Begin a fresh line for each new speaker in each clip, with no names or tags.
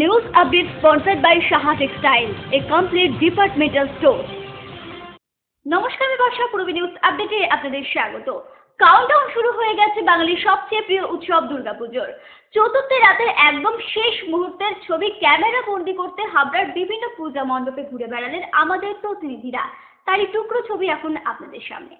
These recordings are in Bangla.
News update sponsored by Shaha Textile, a complete departmental store. নমস্কার বিভাষা পূর্বী নিউজ আপডেটে আপনাদের স্বাগত। কাউন্টডাউন শুরু হয়ে গেছে বাঙালির সবচেয়ে প্রিয় উৎসব দুর্গাপুজোর। চতুর্থ রাতের একদম শেষ মুহূর্তের ছবি ক্যামেরা বন্দি করতে হাবড়ার বিভিন্ন পূজা মণ্ডপে ঘুরে বেড়ালেন আমাদের প্রতিনিধিরা। তারই টুকরো ছবি এখন আপনাদের সামনে।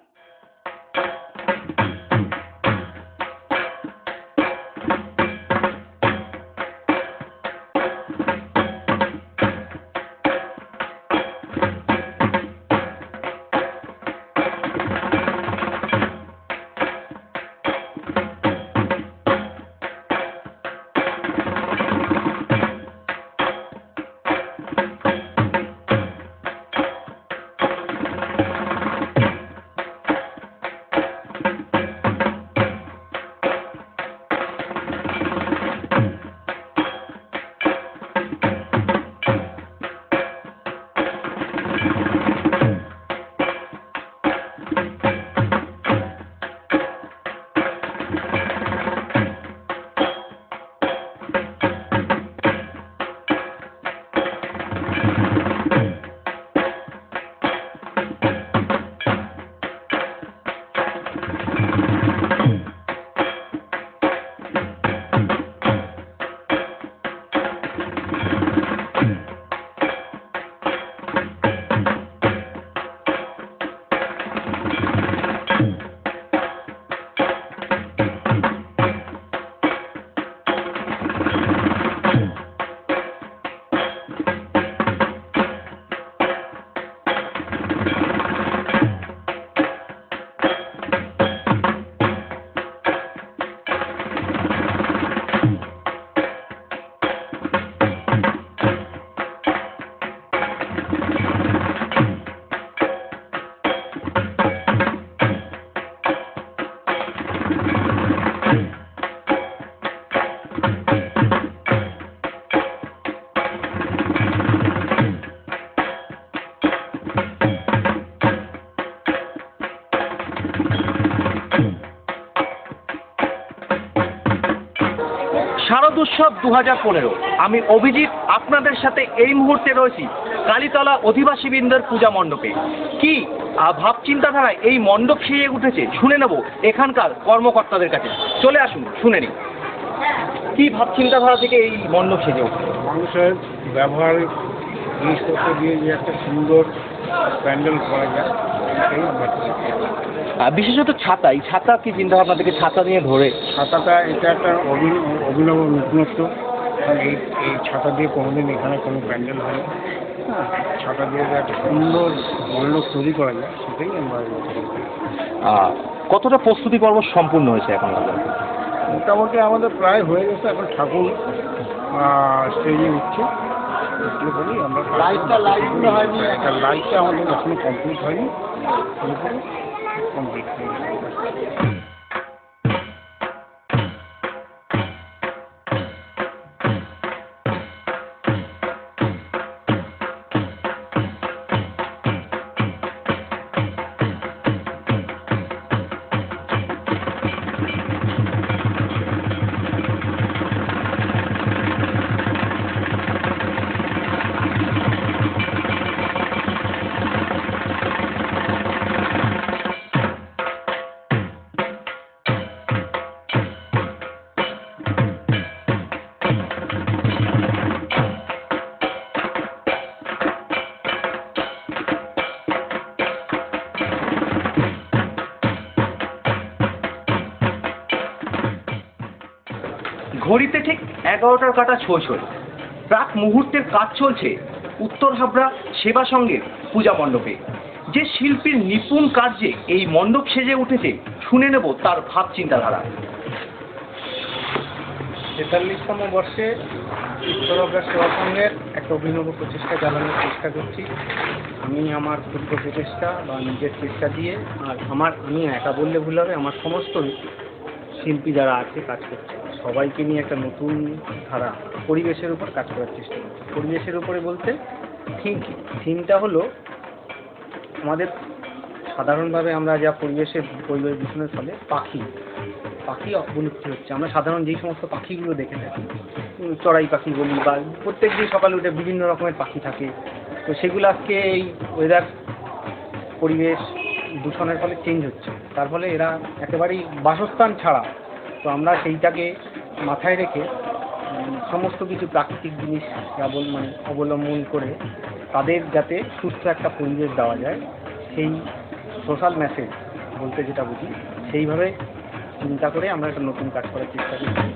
শারদোৎসব 2015। আমি অভিজিৎ আপনাদের সাথে এই মুহূর্তে রয়েছি কালীতলা অধিবাসীবৃন্দের পূজা মণ্ডপে। কি ভাবচিন্তাধারায় এই মণ্ডপ সেজে উঠেছে শুনে নেব এখানকার কর্মকর্তাদের কাছে। চলে আসুন শুনে নিই কি ভাবচিন্তাধারা থেকে এই মণ্ডপ সেজে উঠছে।
মানুষের ব্যবহারিক জিনিসপত্র দিয়ে যে একটা সুন্দর প্যান্ডেল করা যায় সেই আমরা
বিশেষত ছাতা, এই ছাতা কি চিন্তাভাবনা থেকে ছাতা নিয়ে ধরে?
ছাতাটা এটা একটা অভিনব নতুনত্ব, কারণ এই ছাতা দিয়ে কোনোদিন এখানে কোনো প্যান্ডেল হয়নি। ছাতা দিয়ে একটা সুন্দর মণ্ডপ তৈরি করা যায় সেটাই আমরা
কতটা প্রস্তুতি পর্ব সম্পূর্ণ হয়েছে এখন?
মোটামুটি আমাদের প্রায় হয়ে গেছে। এখন ঠাকুর স্টেজে উঠছে, উঠলে পরেই আমরা লাইটটা আমাদের এখনো কমপ্লিট হয়নি, কমপ্লিট হয়ে গেছে।
ঘড়িতে ঠিক 11টার কাটা ছয়। প্রাক মুহূর্তের কাজ চলছে উত্তর হাবড়া সেবা সংঘের পূজা মণ্ডপে। যে শিল্পীর নিপুণ কার্যে এই মণ্ডপ সেজে উঠেছে শুনে নেব তার ভাব চিন্তাধারা।
43তম বর্ষে উত্তর হাবড়া সেবা সংঘের একটা অভিনব প্রচেষ্টা চালানোর চেষ্টা করছি। আমি আমার ক্ষুদ্র প্রচেষ্টা বা নিজের চেষ্টা দিয়ে, আর আমি একা বললে ভুল হবে, আমার সমস্ত শিল্পী যারা আছে কাজ করছে সবাইকে নিয়ে একটা নতুন ধারা পরিবেশের উপর কাজ করার চেষ্টা করছি। পরিবেশের উপরে বলতে থিমটা হলো আমাদের সাধারণভাবে আমরা যা পরিবেশ দূষণের ফলে পাখি অবলুপ্তি হচ্ছে। আমরা সাধারণ যেই সমস্ত পাখিগুলো দেখে থাকি, চড়াই পাখি বলি, বা প্রত্যেক দিন সকালে উঠে বিভিন্ন রকমের পাখি থাকে, তো সেগুলো আজকে এই ওয়েদার পরিবেশ দূষণের ফলে চেঞ্জ হচ্ছে, তার ফলে এরা একেবারেই বাসস্থান ছাড়া। তো আমরা সেইটাকে মাথায় রেখে সমস্ত কিছু প্রাকৃতিক জিনিস অবলম্বন করে তাদের যাতে সুস্থ একটা পরিবেশ দেওয়া যায়, সেই সোশ্যাল মেসেজ বলতে যেটা বুঝি, সেইভাবে চিন্তা করে আমরা একটা নতুন কাজ করার চেষ্টা করছি।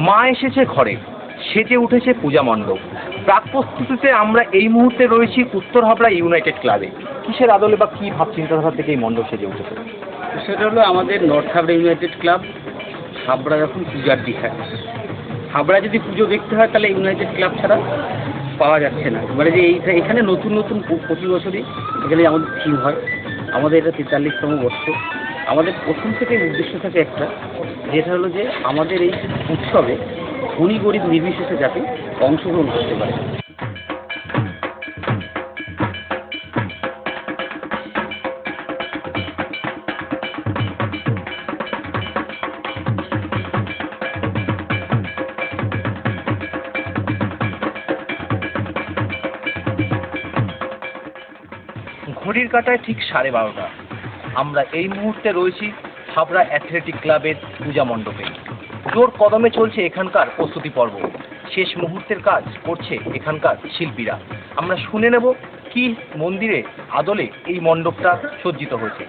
মা এসেছে ঘরে, সেজে উঠেছে পূজা মণ্ডপ। প্রাক প্রস্তুতিতে আমরা এই মুহূর্তে রয়েছি উত্তর হাবড়া ইউনাইটেড ক্লাবে। কিসের আদলে বা কি ভাব চিন্তাধারা থেকে এই মণ্ডপ সেজে উঠেছে?
সেটা হলো আমাদের north Habra United club. Habra যখন পূজার দিঘায়, হাবড়া যদি পুজো দেখতে হয় তাহলে ইউনাইটেড ক্লাব ছাড়া পাওয়া যাচ্ছে না। মানে যে এখানে নতুন নতুন প্রতি বছরই এখানে আমাদের থিম হয়। আমাদের এটা 43তম বর্ষ। আমাদের প্রথম থেকে উদ্দেশ্য থাকে একটা, যেটা হলো যে আমাদের এই উৎসবে ধনী গরিব নির্বিশেষে যাতে অংশগ্রহণ করতে পারে।
ঘড়ির কাঁটায় ঠিক 12:30। আমরা এই মুহূর্তে রয়েছি হাবড়া অ্যাথলেটিক ক্লাবের পূজা মণ্ডপে। জোর কদমে চলছে এখানকার প্রস্তুতি পর্ব। শেষ মুহূর্তের কাজ করছে এখানকার শিল্পীরা। আমরা শুনে নেব কি মন্দিরে আদলে এই মণ্ডপটা সজ্জিত হয়েছে।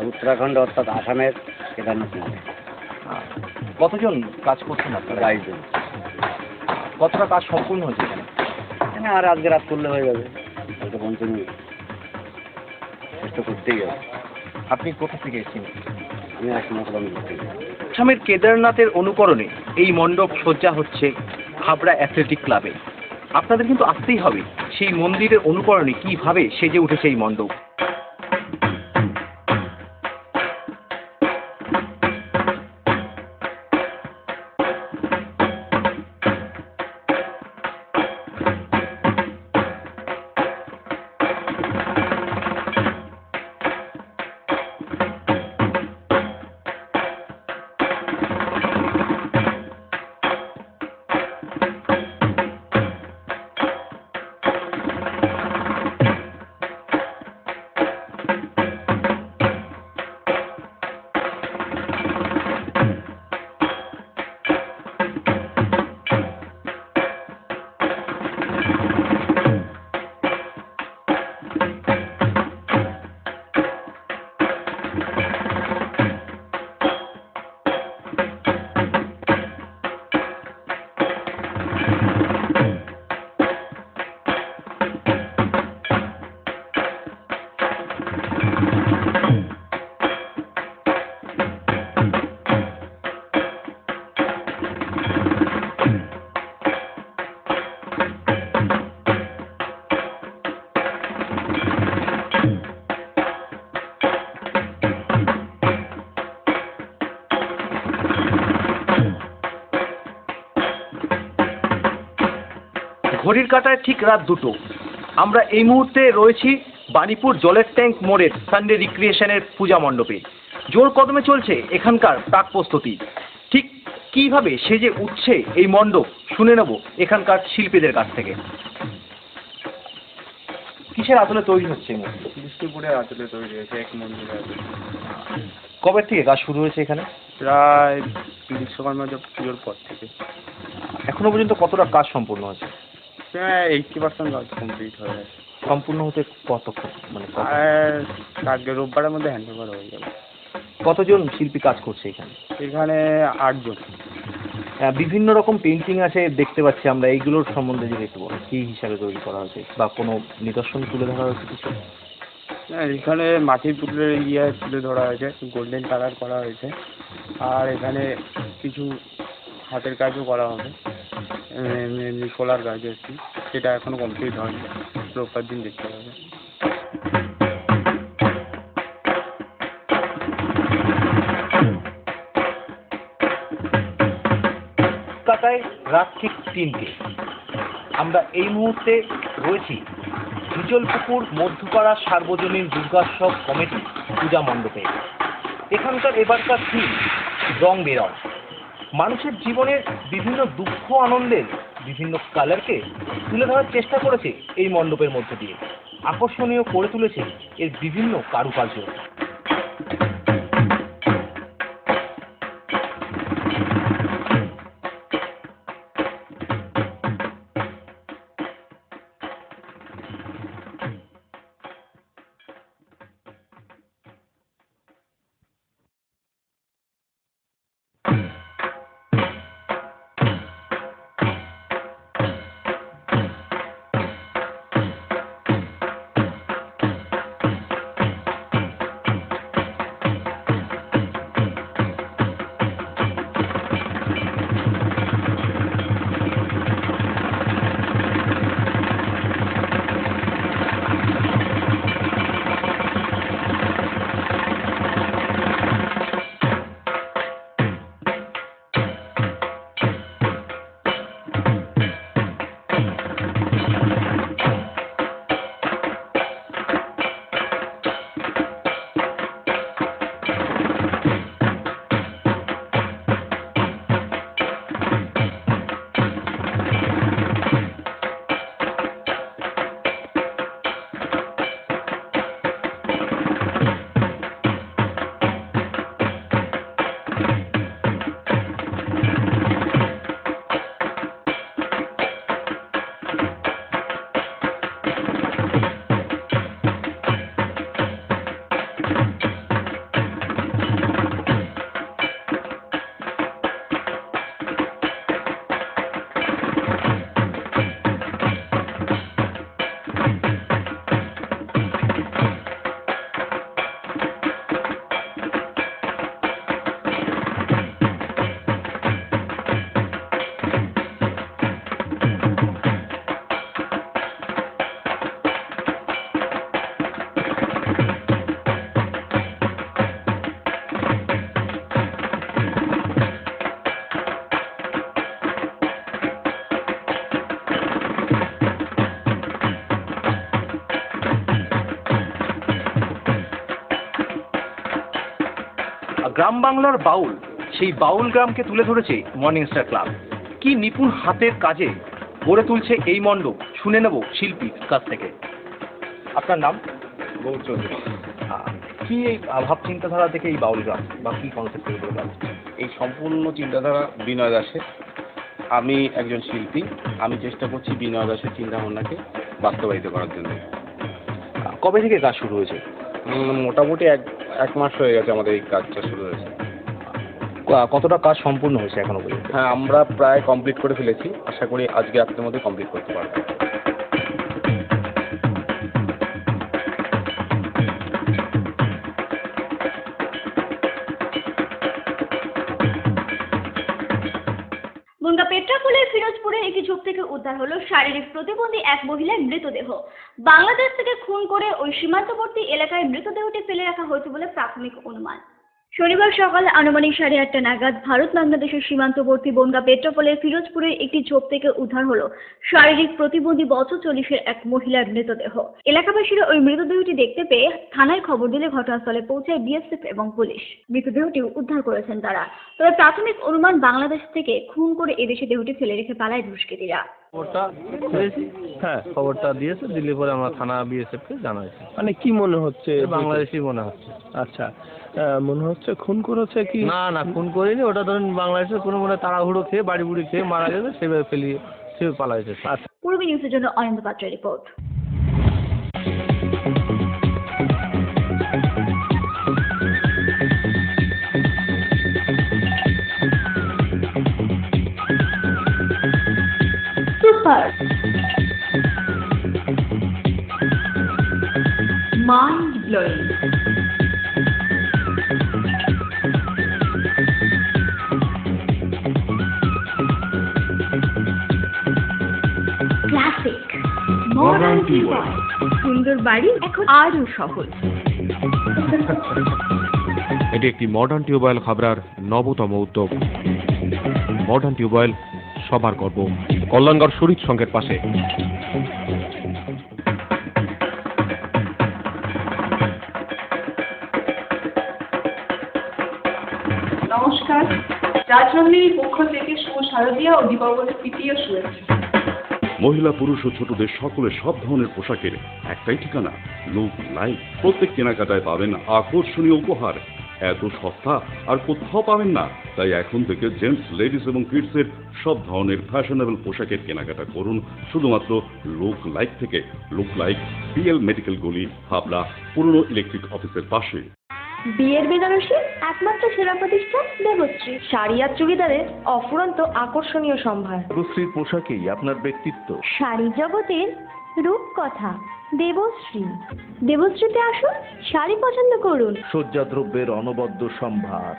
উত্তরাখণ্ড অর্থাৎ আসামের কেদারনাথ মন্দির।
কতজন কাজ করছেন আপনারা?
22 জন।
কতটা কাজ সম্পূর্ণ হয়েছে এখানে?
হ্যাঁ, আর আজকে রাত করলে হয়ে যাবে। কালকে পঞ্চমী, চেষ্টা করতেই হবে।
আপনি কোথা থেকে এসেছেন?
আমি আসলাম করতে।
আসামের কেদারনাথের অনুকরণে এই মণ্ডপ সজ্জা হচ্ছে হাবড়া অ্যাথলেটিক ক্লাবে। আপনাদের কিন্তু আসতেই হবে সেই মন্দিরের অনুকরণে কিভাবে সেজে উঠেছে এই মণ্ডপ। ঘড়ির কাঁটায় ঠিক রাত 2টো। আমরা এই মুহূর্তে রয়েছি বাণীপুর জলের ট্যাঙ্ক মোড়ের সানডে রিক্রিয়েশনের পূজা মণ্ডপে। জোর কদমে চলছে এখানকার প্রাক প্রস্তুতি। ঠিক কীভাবে সেজে উঠছে এই মণ্ডপ শুনে নেব এখানকার শিল্পীদের কাছ থেকে। কিসের আদলে তৈরি হচ্ছে এই মণ্ডপ?
বিষ্ণুপুরের আদলে তৈরি হয়েছে, এক মন্দিরের আদলে।
কবে থেকে কাজ শুরু হয়েছে এখানে?
প্রায় বিশ্বকর্মা পুজোর পর থেকে।
এখনো পর্যন্ত কতটা কাজ সম্পূর্ণ হয়েছে?
প্রায় 80% কাজ কমপ্লিট হয়ে গেছে।
সম্পূর্ণ হতে কতক্ষণ
আর আজকে রোববারের মধ্যে হ্যান্ড ওভার হয়ে যাবে।
কতজন শিল্পী কাজ করছে এখানে?
এখানে 8 জন।
বিভিন্ন রকম পেন্টিং আছে দেখতে পাচ্ছি আমরা, এইগুলোর সম্বন্ধে যদি একটু বলেন, কী হিসাবে তৈরি করা হয়েছে বা কোনো নিদর্শন তুলে ধরা হয়েছে কিছু?
হ্যাঁ, এখানে মাটির পুতুলের তুলে ধরা হয়েছে, গোল্ডেন কালার করা হয়েছে। আর এখানে কিছু হাতের কাজও করা হবে, এমনি সোলার কাজ আর কি, সেটা এখনও কমপ্লিট হয়নি, রোববার দিন দেখতে পাবে।
কলকাতায় রাত ঠিক 3টে। আমরা এই মুহূর্তে রয়েছি বিজলপুকুর মধ্যপাড়া সার্বজনীন দুর্গোৎসব কমিটি পূজা মণ্ডপে। এখানকার এবারকার থিম রং বেরং। মানুষের জীবনের বিভিন্ন দুঃখ আনন্দের বিভিন্ন কালারকে তুলে ধরার চেষ্টা করেছে এই মণ্ডপের মধ্য দিয়ে। আকর্ষণীয় করে তুলেছে এর বিভিন্ন কারুকার্য। গ্রাম বাংলার বাউল, সেই বাউল গ্রামকে তুলে ধরেছে মর্নিং স্টার ক্লাব। কি নিপুণ হাতের কাজে গড়ে তুলছে এই মণ্ডপ শুনে নেব শিল্পীর কাছ থেকে। আপনার নাম?
গৌর চৌধুরী।
কি এই ভাব চিন্তাধারা থেকে এই বাউল গ্রাম বা কি কনসেপ্ট তৈরি করে দেওয়া?
এই সম্পূর্ণ চিন্তাধারা বিনয় দাসের। আমি একজন শিল্পী, আমি চেষ্টা করছি বিনয় দাসের চিন্তাভাবনাকে বাস্তবায়িত করার জন্য।
কবে থেকে কাজ শুরু হয়েছে?
মোটামুটি এক মাস হয়ে গেছে আমাদের এই কাজটা শুরু হয়েছে।
কতটা কাজ সম্পূর্ণ হয়েছে এখনো পর্যন্ত?
হ্যাঁ, আমরা প্রায় কমপ্লিট করে ফেলেছি, আশা করি আজকে রাতের মধ্যে কমপ্লিট করতে পারবো।
বনগাঁ পেট্রাপোলের ফিরোজপুরের একটি ঝোপ থেকে উদ্ধার হলো শারীরিক প্রতিবন্ধী এক মহিলার মৃতদেহ। বাংলাদেশ থেকে খুন করে ওই সীমান্তবর্তী এলাকায় মৃতদেহটি ফেলে রাখা হয়েছে বলে প্রাথমিক অনুমান। শনিবার সকাল আনুমানিক 8:30 নাগাদ ভারত বাংলাদেশের সীমান্তবর্তী বনগাঁ পেট্রোপোলের ফিরোজপুরের একটি ঝোপ থেকে উদ্ধার হলো শারীরিক প্রতিবন্ধী বছর 40-এর এক মহিলার মৃতদেহ। এলাকাবাসীরা ওই মৃতদেহটি দেখতে পেয়ে থানায় খবর দিলে ঘটনাস্থলে পৌঁছায় বিএসএফ এবং পুলিশ। মৃতদেহটি উদ্ধার করেছেন তারা। তবে প্রাথমিক অনুমান বাংলাদেশ থেকে খুন করে এদেশে দেহটি ফেলে রেখে পালায় দুষ্কৃতীরা।
খবরটা পেয়েছি, হ্যাঁ খবরটা দিয়েছে, দিলে পরে আমরা থানা বিএসএফকে জানাইছি। মানে কি মনে হচ্ছে? বাংলাদেশি মনে হচ্ছে। আচ্ছা, মনে হচ্ছে খুন করেছে কি? না না, খুন করিনি, ওটা ধরুন বাংলাদেশের কোনো মনে তাড়াহুড়ো খেয়ে বাড়ি বুড়ি খেয়ে মারা গেছে, সেভাবে ফেলিয়ে সে পালাইছে। আচ্ছা,
পূর্বী নিউজের জন্য অনিন্দ পাত্রের report. Super mind blowing classic modern tubewell, সুন্দর বাড়ি এখন আরো সহজ।
এটি একটি মডার্ন টিউবওয়েল খাবরার নবতম উদ্যোগ। মডার্ন টিউবওয়েল সবার গর্ব, কল্যাণগড় শরীর সংঘের পাশে।
নমস্কার, রাজনন্দিনীর পক্ষ থেকে শুভ শারদীয়া ও দীপাবলির তৃতীয় শুভেচ্ছা।
মহিলা পুরুষ ও ছোটদের সকলের সব ধরনের পোশাকের একটাই ঠিকানা, লুক লাইক। প্রত্যেক কেনাকাটায় পাবেন আকর্ষণীয় উপহার। এত সস্তা আর কোথাও পাবেন না। তাই এখন থেকে জেন্টস, লেডিস এবং কিডসের সব ধরনের ফ্যাশনেবল পোশাকের কেনাকাটা করুন শুধুমাত্র লুক লাইক থেকে। লুক লাইক, পিএল মেডিকেল গলি, হাবড়া, পুরনো ইলেকট্রিক অফিসের পাশে।
বিয়ের বেনারসি একমাত্র সেরা প্রতিষ্ঠান দেবশ্রী।
শাড়ি আর চুড়িদারের অফুরন্ত আকর্ষণীয় সম্ভার।
দেবশ্রীর পোশাকেই আপনার ব্যক্তিত্ব।
শাড়ি জগতের রূপকথা দেবশ্রী। দেবশ্রীতে আসুন, শাড়ি পছন্দ করুন।
সজ্জাদ্রব্যের অনবদ্য সম্ভার।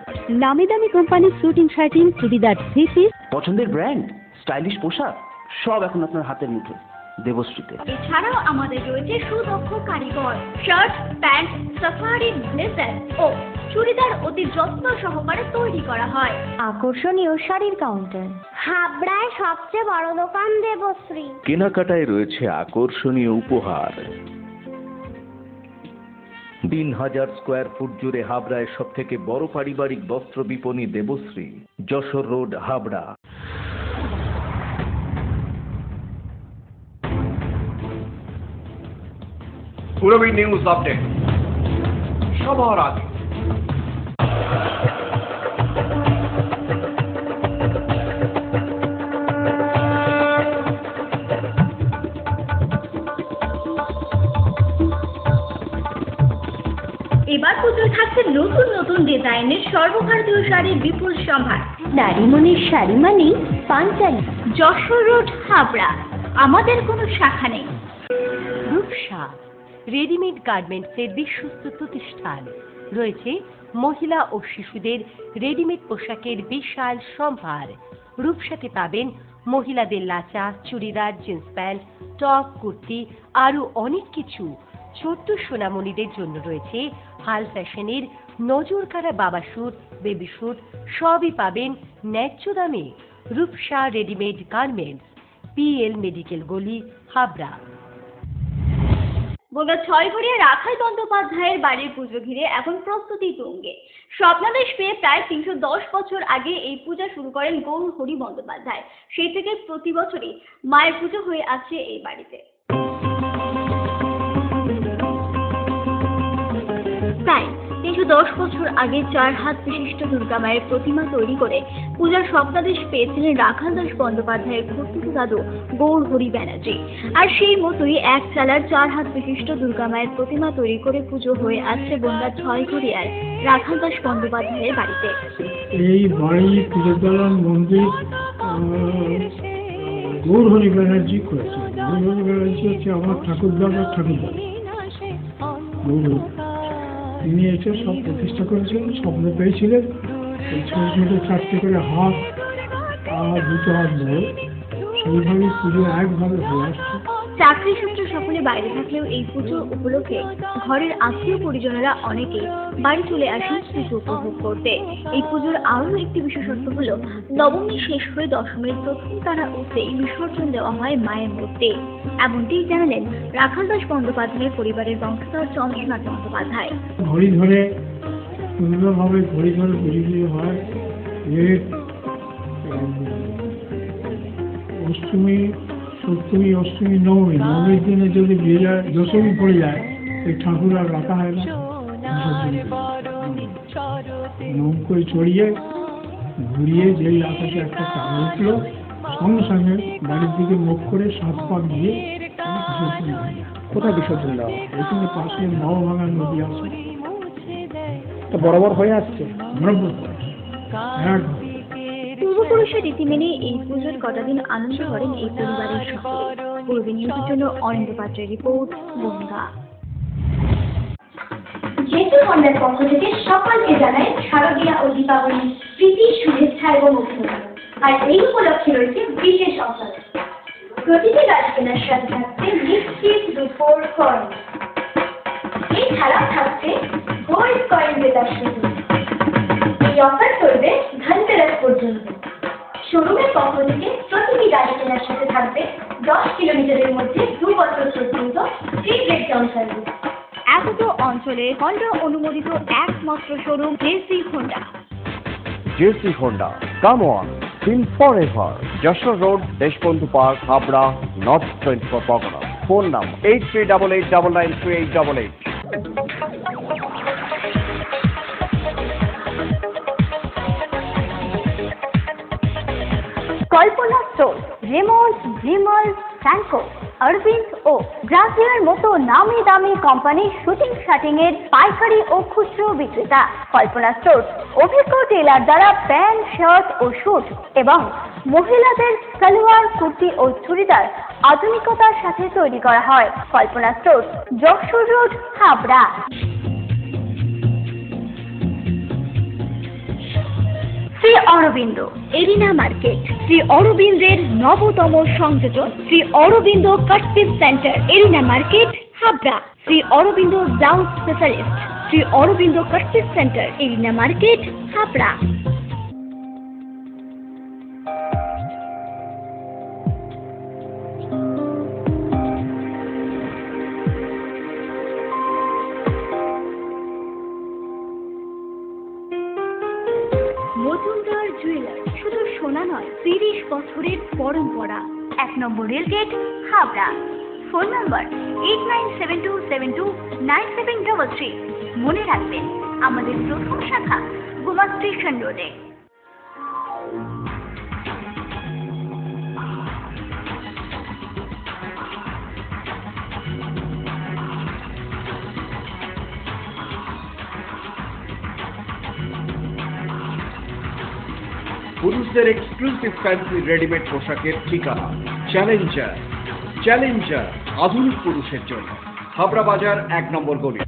নামি দামি কোম্পানির শুটিং শার্টিং, চুড়িদার, থ্রি পিস,
পছন্দের ব্র্যান্ড, স্টাইলিশ পোশাক সব এখন আপনার হাতের মুঠোয় দেবশ্রীতে।
এছাড়াও আমাদের রয়েছে সুদক্ষ কারিগর। শার্ট, প্যান্ট, সাফারি, ব্লেজার ও চুড়িদার অতি যত্ন সহকারে তৈরি করা হয়।
আকর্ষণীয় শাড়ির কাউন্টার।
হাবড়ায় সবচেয়ে বড় দোকান দেবশ্রী।
কেনাকাটায় রয়েছে আকর্ষণীয় উপহার। 3000 স্কোয়ার ফুট জুড়ে হাবড়ায় সব থেকে বড় পারিবারিক বস্ত্র বিপণী Debashree, Jessore road, Habra.
Purbi news update সবার আগে।
এবার পুজোয় থাকছে নতুন নতুন ডিজাইনের সর্বভারতীয় শাড়ির বিপুল সম্ভার।
নারী মনের শাড়ি মানেই পাঞ্চালী।
যশোর রোড, হাবড়া। আমাদের কোনো শাখা নেই।
রূপসা রেডিমেড গার্মেন্টসের বিশ্বস্ত প্রতিষ্ঠান। রয়েছে মহিলা ও শিশুদের রেডিমেড পোশাকের বিশাল সম্ভার। রূপসাতে পাবেন মহিলাদের lachha, churidar, jeans pant, top, kurti, আরো অনেক কিছু। ছোট্ট সোনামণিদের জন্য রয়েছে হাল ফ্যাশনের নজরকাড়া বাবা স্যুট, বেবি স্যুট, সবই পাবেন ন্যায্য দামে। Rupsa readymade garments, PL medical গলি, হাবড়া।
বনগাঁ 6 ঘড়িয়া রাখাল বন্দ্যোপাধ্যায়ের বাড়ির পুজো ঘিরে এখন প্রস্তুতি তুঙ্গে। স্বপ্নাদেশ পেয়ে প্রায় 310 বছর আগে এই পূজা শুরু করেন গৌর হরি বন্দ্যোপাধ্যায়। সেই থেকে প্রতি বছরই মায়ের পুজো হয়ে আসছে এই বাড়িতে। প্রায় 310 বছর আগে 4 হাত বিশিষ্ট দুর্গা মায়ের প্রতিমা তৈরি করে পূজার স্বপ্নাদেশ পেয়েছিলেন রাখাল দাস বন্দ্যোপাধ্যায়ের খুড়তুতো দাদু গৌর হরি ব্যানার্জি। আর সেই মতোই এক চালার 4 হাত বিশিষ্ট দুর্গা মায়ের প্রতিমা তৈরি করে পুজো হয়ে আসছে বনগাঁ 6 ঘড়িয়ার রাখাল দাস বন্দ্যোপাধ্যায়ের বাড়িতে।
এই বাড়ি পুজো দালান মন্দির গৌর হরি ব্যানার্জি করেছে। গৌর হরি ব্যানার্জি হচ্ছে আমার ঠাকুরদাদা তিনি এসে সব প্রতিষ্ঠা করেছিলেন। স্বপ্ন পেয়েছিলেন এই ছোটো ছোটো 4টে করে হাত আর 2 হাত বড়, সেইভাবেই পুজো একভাবে হয়ে আসছে।
চাকরি সূত্রে সকলে বাইরে থাকলেও এই পুজো উপলক্ষে ঘরের আত্মীয় পরিজনেরা অনেকে বাড়ি চলে আসেন পুজো উপভোগ করতে। এই পুজোর আরও একটি বিশেষত্ব হলো নবমী শেষ হয়ে দশমীর প্রথম তারা উঠতেই বিসর্জন দেওয়া হয় মায়ের মূর্তি। এমনটি জানালেন রাখালদাস বন্দ্যোপাধ্যায়ের পরিবারের বংশধর চন্দ্রনাথ বন্দ্যোপাধ্যায়।
ঘড়ি ধরে সুন্দরভাবে ঘড়ি ধরে পুজো হয়। অষ্টমী, সপ্তমী, অষ্টমী, নবমী, নবমীর দিনে যদি বিয়ে দশমী পড়ে যায় এই ঠাকুর আর রাখা হয় না। নৌকোয় চড়িয়ে ঘুরিয়ে যেই আকাশে একটা চাঁদ উঠলো সঙ্গে সঙ্গে বাড়ির দিকে মুখ করে 7 পাক দিয়ে বিসর্জন হয়। কোথায় বিসর্জন দেওয়া? এখানে পাশে নবভাঙা নদী আছে, বরাবর হয়ে আসছে, বরাবর
পূর্বপুরুষের রীতি মেনে এই পুজোর কটা দিন আনন্দ করেন এই পরিবারের সকলে। পূর্বে নিউজের জন্য অরিন্দ পাত্রের রিপোর্ট, গঙ্গা।
জেতু হোন্ডার পক্ষ থেকে সকলকে জানাই শারদীয়া ও দীপাবলির প্রীতি, শুভেচ্ছা এবং অভিনন্দন। আর এই উপলক্ষে রয়েছে বিশেষ অফার। প্রতিটি গাছ কেনার সাথে থাকছে নিশ্চিত রূপোর কয়েন। এছাড়াও থাকছে গোল্ড কয়েন জেতার সুযোগ। এই অফার চলবে ধনতেরাস পর্যন্ত। শোরুমের পক্ষ থেকে প্রতিটি গাড়ি কেনার সাথে থাকবে 10 কিলোমিটারের মধ্যে 2 বছর পর্যন্ত ফ্রি ব্রেকডাউন সার্ভিস।
এত অঞ্চলে হন্ডা অনুমোদিত একমাত্র showroom JC Honda.
JC Honda, come on, seen forever, Jessore road, Deshbandhu park, Habra, north 24 Pargana. Phone number 8388993888।
Kalpana store, Raymond, Vimal, Franco, Arvind ও ব্রাজিয়ার মতো নামি দামি কোম্পানির শুটিং শাটিং এর পাইকারি ও খুচরো বিক্রেতা। কল্পনা স্টোর অভিজ্ঞ টেলার দ্বারা প্যান্ট, শার্ট ও স্যুট এবং মহিলাদের সালোয়ার, কুর্তি ও চুড়িদার আধুনিকতার সাথে তৈরি করা হয়। Kalpana store, Jessore road, Habra. Shri Aurobindo arena market, Shri অরবিন্দের নবতম সংযোজন, Shri Aurobindo cut piece centre, arena market, Habra. Shri Aurobindo blouse specialist, Shri Aurobindo cut piece centre, arena market, Habra. Majumdar jewellers, শুধু সোনা নয়, 30 বছরের পরম্পরা। 1 number rail gate, Habra. Phone number 8972729733। মনে রাখবেন, আমাদের প্রথম শাখা গোমা স্টেশন রোডে।
পুরুষদের এক্সক্লুসিভ ফ্যান্সি রেডিমেড পোশাকের ঠিকানা চ্যালেঞ্জার। চ্যালেঞ্জার আধুনিক পুরুষের জন্য, হাবড়া বাজার 1 নম্বর গলি।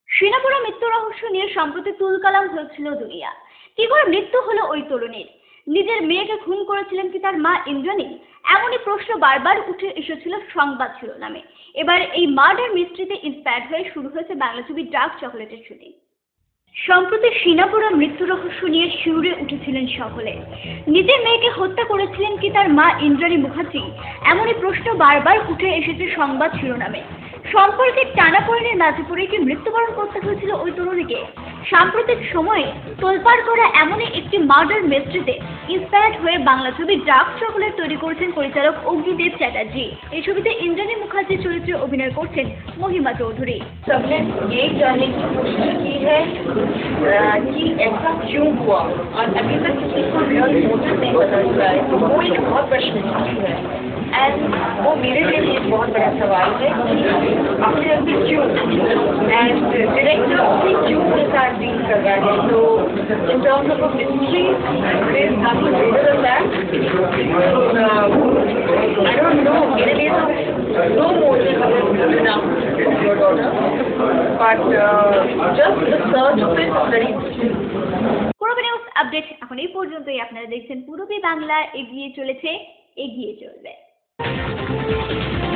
সিনাপুরা মৃত্যু রহস্য নিয়ে সম্প্রতি তুলকালাম হয়েছিল দুনিয়া। কি করে মৃত্যু হলো ওই তরুণীর? নিজের মেয়েকে খুন করেছিলেন কি তার মা ইন্দ্রাণী? এমনই প্রশ্ন বারবার উঠে এসেছিল সংবাদ শিরোনামে। এবার এই মার্ডার মিস্ট্রিতে ইন্সপায়ার্ড হয়ে শুরু হয়েছে বাংলা ছবি ডার্ক চকলেটের শুটিং। সম্প্রতি সিনাপুরা মৃত্যু রহস্য নিয়ে শিউরে উঠেছিলেন সকলে। নিজের মেয়েকে হত্যা করেছিলেন কি তার মা ইন্দ্রাণী মুখার্জি? এমনই প্রশ্ন বারবার উঠে এসেছে সংবাদ শিরোনামে। সম্পর্কের টানাপোড়েনের মাঝে পড়ে কি মৃত্যুবরণ করতে হয়েছিল ওই তরুণীকে? সাম্প্রতিক সময়ে তোলপাড় করা এমনই একটি মার্ডার মিস্ট্রিতে ইন্সপায়ার্ড হয়ে বাংলা ছবি ডার্ক চকলেট তৈরি করেছেন পরিচালক অগ্নিদেব চ্যাটার্জি। এই ছবিতে ইন্দ্রাণী মুখার্জির চরিত্রে অভিনয় করছেন মহিমা চৌধুরী।
सबने ये जानने की कोशिश की है कि ऐसा क्यों हुआ, और अभी तक किसी को रियल मोटिव नहीं पता चला है। तो वो एक बहुत बड़ा मिस्ट्री है, एंड वो मेरे लिए एक बहुत बड़ा सवाल है कि आखिर ऐसे क्यों, एंड डायरेक्टर भी क्यों के साथ डील कर रहा है। तो in terms of mystery there is nothing greater than that. I don't know, मेरे लिए तो no motive enough of your daughter, but just the search of it is very interesting.
Purbi news update এখন এই পর্যন্তই। আপনারা দেখছেন পূর্বী বাংলা, এগিয়ে চলেছে, এগিয়ে চলবে। है।